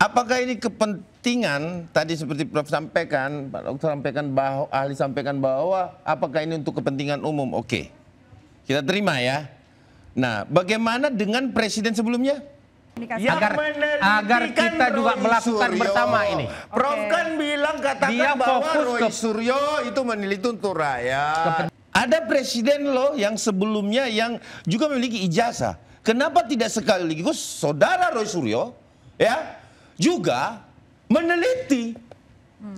Apakah ini kepentingan, tadi seperti Prof sampaikan, Pak Dokter sampaikan bahwa, ahli sampaikan bahwa apakah ini untuk kepentingan umum? Oke, kita terima ya. Nah, bagaimana dengan presiden sebelumnya? Agar kita juga melakukan bersama ini. Prof kan bilang katakan Dia bahwa fokus Roy Suryo itu meneliti untuk rakyat. Ada presiden loh yang sebelumnya yang juga memiliki ijazah. Kenapa tidak sekaligus saudara Roy Suryo ya juga meneliti?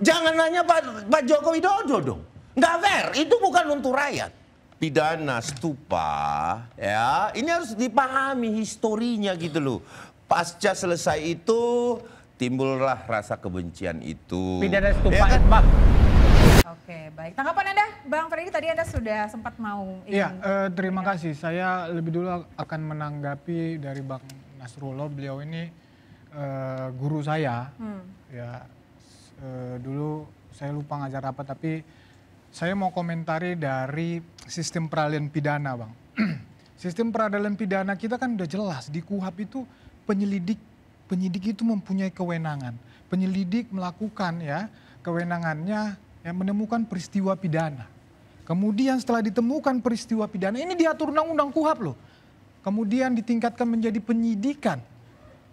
Jangan hanya Pak Joko Widodo dong. Nggak fair, itu bukan untuk rakyat. Pidana stupa ya, ini harus dipahami historinya gitu loh. Pasca selesai itu timbullah rasa kebencian itu. Pidana stupa ya kan? Bang. Oke, baik. Tanggapan Anda, Bang Freddy, tadi Anda sudah sempat mau Iya, terima kasih. Saya lebih dulu akan menanggapi dari Bang Nasrullah. Beliau ini guru saya. Ya, dulu saya lupa ngajar apa, tapi saya mau komentari dari sistem peradilan pidana, Bang. Sistem peradilan pidana kita kan udah jelas di KUHP itu penyidik itu mempunyai kewenangan. Penyelidik melakukan ya kewenangannya yang menemukan peristiwa pidana. Kemudian setelah ditemukan peristiwa pidana, ini diatur undang-undang KUHP loh. Kemudian ditingkatkan menjadi penyidikan.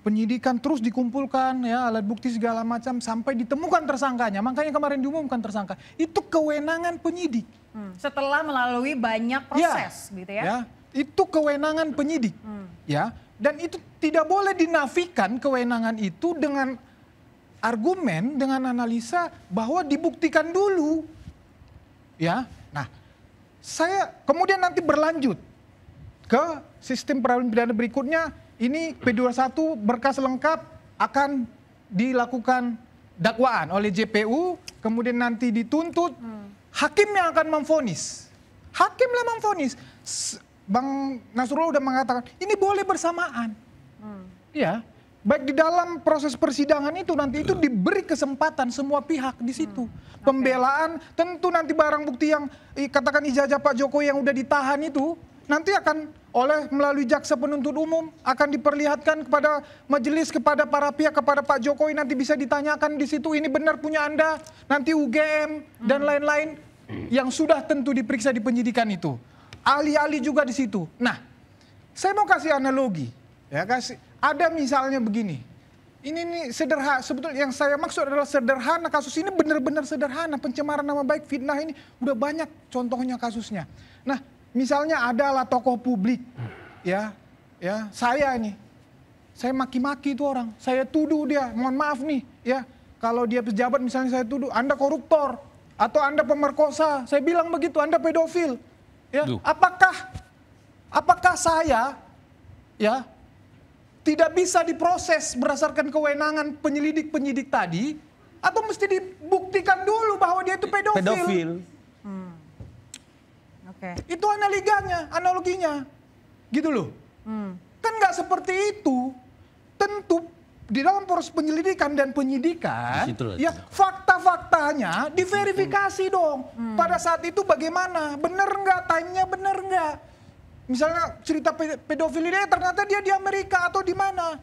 Penyidikan terus dikumpulkan ya alat bukti segala macam sampai ditemukan tersangkanya. Makanya kemarin diumumkan tersangka. Itu kewenangan penyidik. setelah melalui banyak proses gitu ya. Ya, itu kewenangan penyidik. Ya, dan itu tidak boleh dinafikan kewenangan itu dengan argumen, dengan analisa bahwa dibuktikan dulu. Ya. Nah, saya kemudian nanti berlanjut ke sistem peradilan pidana berikutnya. Ini P21 berkas lengkap akan dilakukan dakwaan oleh JPU, kemudian nanti dituntut. Hakim yang akan memvonis. Hakimlah memvonis. Bang Nasrullah udah mengatakan ini boleh bersamaan. Ya, baik di dalam proses persidangan itu nanti itu diberi kesempatan semua pihak di situ. Pembelaan tentu nanti barang bukti yang katakan ijazah Pak Jokowi yang udah ditahan itu nanti akan melalui jaksa penuntut umum akan diperlihatkan kepada majelis, kepada para pihak, kepada Pak Jokowi, nanti bisa ditanyakan di situ ini benar punya Anda, nanti UGM dan lain-lain yang sudah tentu diperiksa di penyidikan itu. Ahli-ahli juga di situ. Nah, saya mau kasih analogi. Ya, ada misalnya begini. Ini nih sederhana, sebetulnya yang saya maksud adalah sederhana, kasus ini benar-benar sederhana. Pencemaran nama baik, fitnah ini udah banyak contohnya kasusnya. Nah, misalnya adalah tokoh publik, ya saya maki-maki itu orang, saya tuduh dia, mohon maaf nih, ya kalau dia pejabat misalnya saya tuduh Anda koruptor atau Anda pemerkosa, saya bilang begitu, Anda pedofil, ya apakah saya, ya tidak bisa diproses berdasarkan kewenangan penyidik tadi, atau mesti dibuktikan dulu bahwa dia itu pedofil. Itu analoginya, gitu loh. Kan nggak seperti itu. Tentu di dalam proses penyelidikan dan penyidikan, ya fakta-faktanya diverifikasi dong. Pada saat itu bagaimana? Bener nggak? Time-nya bener nggak? Misalnya cerita pedofil ini ternyata dia di Amerika atau di mana?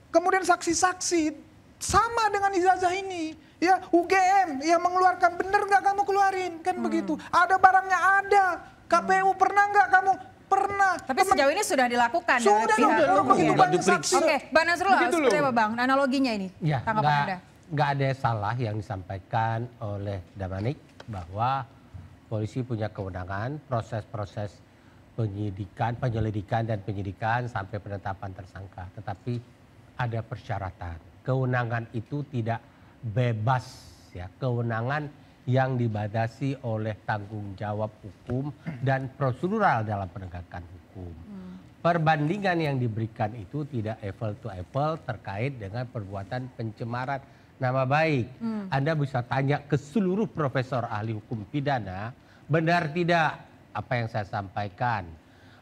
Kemudian saksi-saksi sama dengan ijazah ini. Ya UGM yang mengeluarkan, bener nggak kamu keluarin, kan begitu. Ada barangnya ada, KPU pernah nggak kamu? Pernah. Tapi sejauh ini sudah dilakukan. Sudah dong, begitu banyak saksi. Oke, Bang Nasrullah, seperti apa Bang analoginya ini? Ya, tanggapan Anda? Nggak ada salah yang disampaikan oleh Damanik bahwa polisi punya kewenangan proses-proses penyelidikan dan penyidikan sampai penetapan tersangka. Tetapi ada persyaratan. Kewenangan itu tidak bebas, ya, kewenangan yang dibatasi oleh tanggung jawab hukum dan prosedural dalam penegakan hukum. Perbandingan yang diberikan itu tidak apple to apple terkait dengan perbuatan pencemaran nama baik. Anda bisa tanya ke seluruh profesor ahli hukum pidana, benar tidak apa yang saya sampaikan,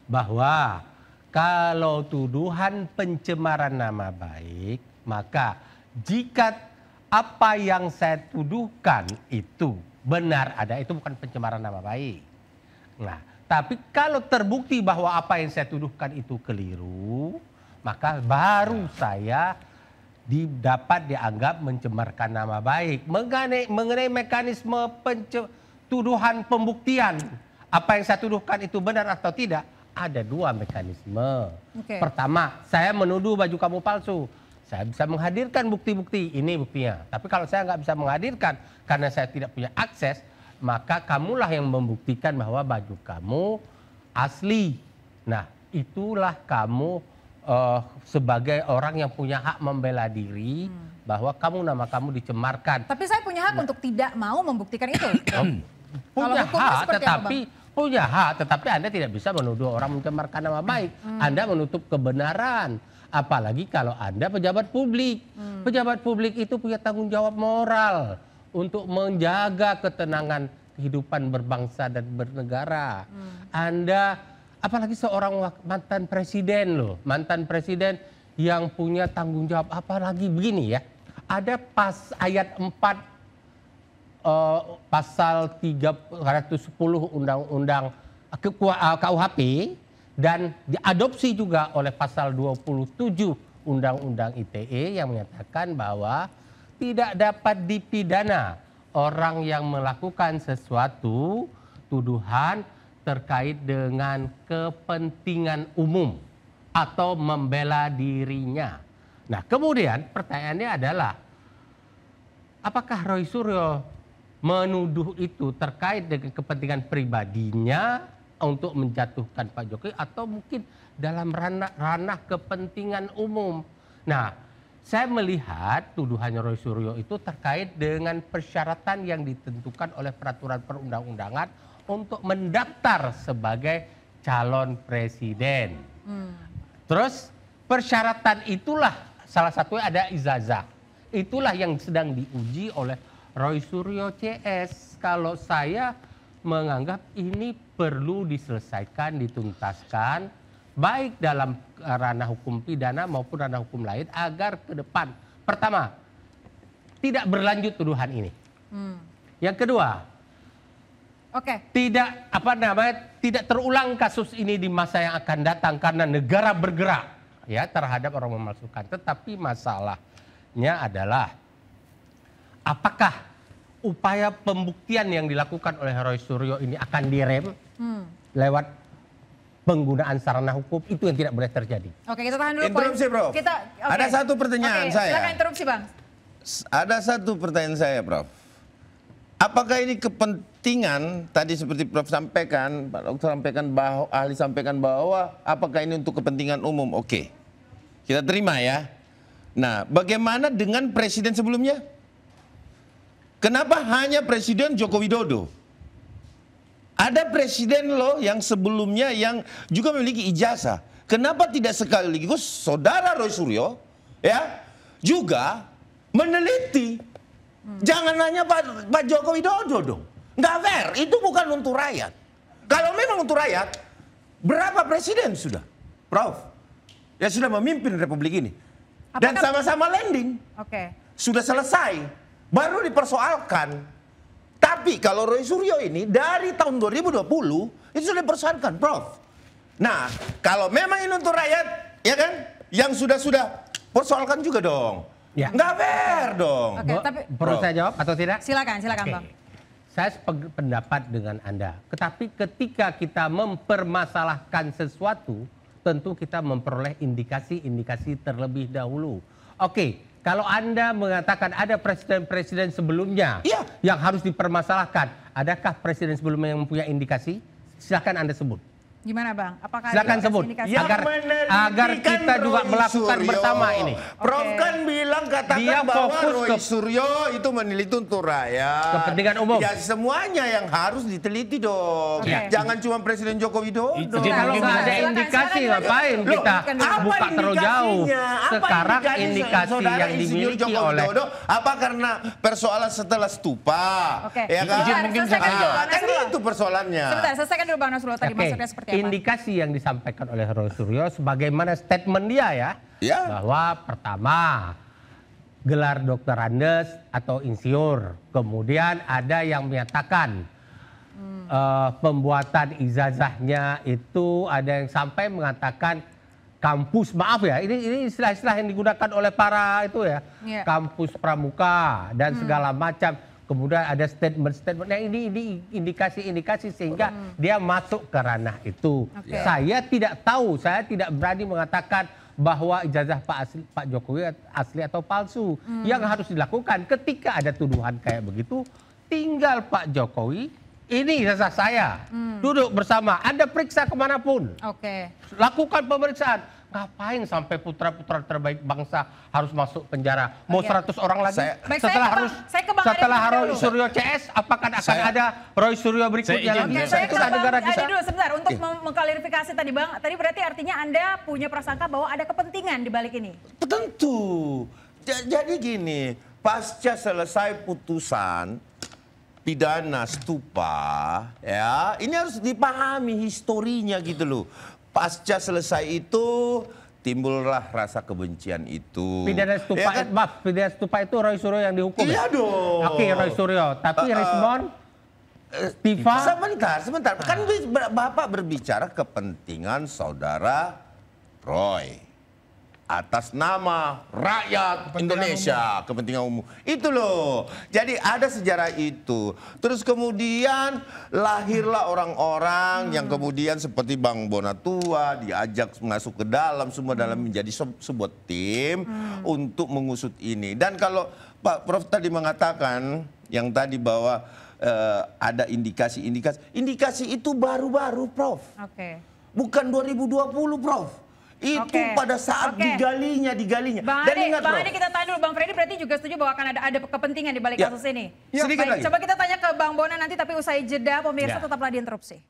bahwa kalau tuduhan pencemaran nama baik, maka jika apa yang saya tuduhkan itu benar ada, itu bukan pencemaran nama baik. Nah, tapi kalau terbukti bahwa apa yang saya tuduhkan itu keliru, maka baru saya dapat dianggap mencemarkan nama baik. Mengenai mekanisme tuduhan pembuktian, apa yang saya tuduhkan itu benar atau tidak, ada dua mekanisme. Pertama, saya menuduh baju kamu palsu. Saya bisa menghadirkan bukti-bukti, ini buktinya. Tapi kalau saya nggak bisa menghadirkan karena saya tidak punya akses, maka kamulah yang membuktikan bahwa baju kamu asli. Nah, itulah kamu sebagai orang yang punya hak membela diri bahwa nama kamu dicemarkan. Tapi saya punya hak untuk tidak mau membuktikan itu. Punya hak, tetapi Anda tidak bisa menuduh orang mencemarkan nama baik. Anda menutup kebenaran. Apalagi kalau Anda pejabat publik. Pejabat publik itu punya tanggung jawab moral untuk menjaga ketenangan kehidupan berbangsa dan bernegara. Anda, apalagi seorang mantan presiden loh. Mantan presiden yang punya tanggung jawab. Apalagi begini ya. Ada ayat 4 pasal 310 Undang-Undang KUHP dan diadopsi juga oleh pasal 27 Undang-Undang ITE yang menyatakan bahwa tidak dapat dipidana orang yang melakukan sesuatu tuduhan terkait dengan kepentingan umum atau membela dirinya. Nah, kemudian pertanyaannya adalah apakah Roy Suryo menuduh itu terkait dengan kepentingan pribadinya untuk menjatuhkan Pak Jokowi atau mungkin dalam ranah kepentingan umum. Nah, saya melihat tuduhan Roy Suryo itu terkait dengan persyaratan yang ditentukan oleh peraturan perundang-undangan untuk mendaftar sebagai calon presiden. Terus persyaratan itulah salah satunya ada ijazah. Itulah yang sedang diuji oleh Roy Suryo CS. Kalau saya menganggap ini perlu diselesaikan, dituntaskan, baik dalam ranah hukum pidana maupun ranah hukum lain agar ke depan, pertama, tidak berlanjut tuduhan ini. Yang kedua, tidak terulang kasus ini di masa yang akan datang karena negara bergerak ya terhadap orang memalsukan. Tetapi masalahnya adalah apakah upaya pembuktian yang dilakukan oleh Roy Suryo ini akan direm lewat penggunaan sarana hukum, itu yang tidak boleh terjadi. Oke, kita tahan dulu. Interupsi, Prof. Ada satu pertanyaan saya. Silakan interupsi, Bang. Ada satu pertanyaan saya, Prof. Apakah ini kepentingan, tadi seperti Prof sampaikan, Pak Dokter sampaikan bahwa, ahli sampaikan bahwa apakah ini untuk kepentingan umum? Oke, kita terima ya. Nah, bagaimana dengan presiden sebelumnya? Kenapa hanya Presiden Joko Widodo? Ada presiden loh yang sebelumnya yang juga memiliki ijazah. Kenapa tidak sekaligus saudara Roy Suryo ya juga meneliti? Jangan hanya Pak Joko Widodo dong. Nggak fair, itu bukan untuk rakyat. Kalau memang untuk rakyat, berapa presiden sudah? Prof, ya sudah memimpin republik ini. Dan sama-sama landing. Sudah selesai. Baru dipersoalkan. Tapi kalau Roy Suryo ini dari tahun 2020 itu sudah dipersoalkan, Prof. Nah, kalau memang ini untuk rakyat, ya kan? Yang sudah persoalkan juga dong. Ya. Nggak fair dong. Tapi perlu saya jawab atau tidak? Silakan Bang. Saya pendapat dengan Anda. Tetapi ketika kita mempermasalahkan sesuatu, tentu kita memperoleh indikasi-indikasi terlebih dahulu. Kalau Anda mengatakan ada presiden-presiden sebelumnya yang harus dipermasalahkan, adakah presiden sebelumnya yang mempunyai indikasi? Silakan Anda sebut. Gimana Bang? Apakah silakan sebut agar kita juga melakukan Suryo bersama ini. Prof kan bilang katakan bahwa Roy Suryo itu meneliti untuk rakyat. Kepentingan umum. Ya semuanya yang harus diteliti dong. Jangan cuma Presiden Joko Widodo. Kalau nggak ada indikasi ngapain kita buka terlalu jauh. Sekarang indikasi yang dimiliki oleh apa karena persoalan setelah stupa. Ya kan? Mungkin kan itu persoalannya. Sebentar, selesaikan dulu Bang Nasrullah tadi maksudnya seperti apa? Indikasi yang disampaikan oleh Roy Suryo sebagaimana statement dia bahwa pertama gelar Dokter Andes atau insinyur, kemudian ada yang menyatakan pembuatan ijazahnya itu ada yang sampai mengatakan kampus, maaf ya, ini istilah-istilah yang digunakan oleh para itu ya, Iya. kampus pramuka dan segala macam. Kemudian ada statement-statement, nah ini indikasi-indikasi sehingga dia masuk ke ranah itu. Oke. Saya tidak tahu, saya tidak berani mengatakan bahwa ijazah Pak Jokowi asli atau palsu. Yang harus dilakukan ketika ada tuduhan kayak begitu, tinggal Pak Jokowi, ini ijazah saya, duduk bersama, Anda periksa kemanapun, Oke. lakukan pemeriksaan. Ngapain sampai putra-putra terbaik bangsa harus masuk penjara? Mau 100 orang lagi? Baik, Setelah Roy Suryo CS, apakah akan ada Roy Suryo berikutnya lagi? Oke, saya ke Itu negara Bang Ade kita. dulu sebentar untuk mengklarifikasi tadi Bang. Tadi berarti artinya Anda punya prasangka bahwa ada kepentingan di balik ini. Tentu. Jadi gini, pasca selesai putusan pidana stupa, ya ini harus dipahami historinya gitu loh. Pasca selesai itu timbullah rasa kebencian itu. Pidana stupa, Ya kan? maaf, pidana stupa itu Roy Suryo yang dihukum. Iya dong. Oke, Roy Suryo. Tapi Rismon, Tifa, Sebentar. Kan Bapak berbicara kepentingan saudara Roy. Atas nama rakyat Indonesia, kepentingan umum. Itu loh. Jadi ada sejarah itu. Terus kemudian lahirlah orang-orang yang kemudian seperti Bang Bonatua diajak masuk ke dalam, semua dalam menjadi sebuah tim untuk mengusut ini. Dan kalau Pak Prof tadi mengatakan yang tadi bahwa ada indikasi itu baru-baru, Prof. Oke. Bukan 2020, Prof. Itu Oke. pada saat Oke. digalinya. Bang Dan Ade, ingat, Bang Prof. Ade kita tanya dulu, Bang Freddy berarti juga setuju bahwa akan ada kepentingan di balik Ya. kasus ini. Sedikit Baik, lagi. coba kita tanya ke Bang Bona nanti, tapi usai jeda pemirsa tetaplah di Interupsi.